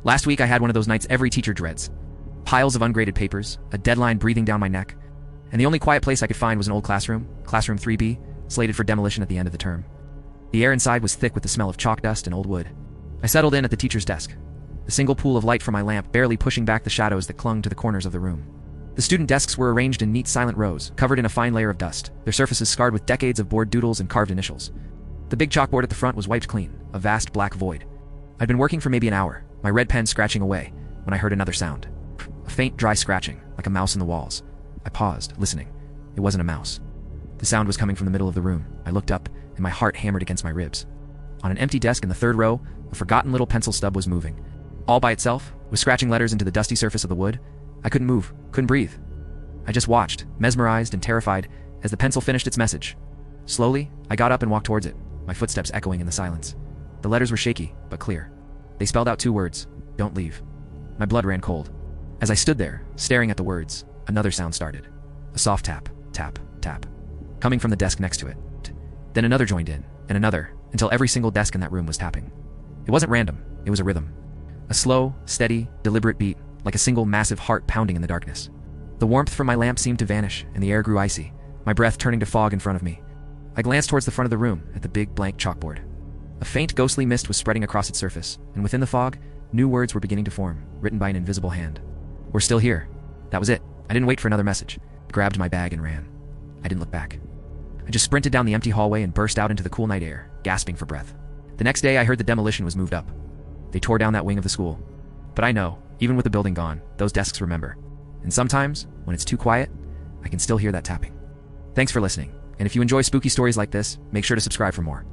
Last week I had one of those nights every teacher dreads. Piles of ungraded papers, a deadline breathing down my neck, and the only quiet place I could find was an old classroom, classroom 3B, slated for demolition at the end of the term. The air inside was thick with the smell of chalk dust and old wood. I settled in at the teacher's desk, the single pool of light from my lamp barely pushing back the shadows that clung to the corners of the room. The student desks were arranged in neat silent rows, covered in a fine layer of dust, their surfaces scarred with decades of bored doodles and carved initials. The big chalkboard at the front was wiped clean, a vast black void. I'd been working for maybe an hour, my red pen scratching away, when I heard another sound. A faint, dry scratching, like a mouse in the walls. I paused, listening. It wasn't a mouse. The sound was coming from the middle of the room. I looked up, and my heart hammered against my ribs. On an empty desk in the third row, a forgotten little pencil stub was moving. All by itself, with scratching letters into the dusty surface of the wood. I couldn't move, couldn't breathe. I just watched, mesmerized and terrified, as the pencil finished its message. Slowly, I got up and walked towards it, my footsteps echoing in the silence. The letters were shaky, but clear. They spelled out 2 words: don't leave. My blood ran cold. As I stood there, staring at the words, another sound started. A soft tap, tap, tap, coming from the desk next to it. Then another joined in, and another, until every single desk in that room was tapping. It wasn't random, it was a rhythm. A slow, steady, deliberate beat, like a single massive heart pounding in the darkness. The warmth from my lamp seemed to vanish, and the air grew icy, my breath turning to fog in front of me. I glanced towards the front of the room, at the big blank chalkboard. A faint ghostly mist was spreading across its surface, and within the fog, new words were beginning to form, written by an invisible hand. We're still here. That was it. I didn't wait for another message. I grabbed my bag and ran. I didn't look back. I just sprinted down the empty hallway and burst out into the cool night air, gasping for breath. The next day I heard the demolition was moved up. They tore down that wing of the school. But I know, even with the building gone, those desks remember. And sometimes, when it's too quiet, I can still hear that tapping. Thanks for listening, and if you enjoy spooky stories like this, make sure to subscribe for more.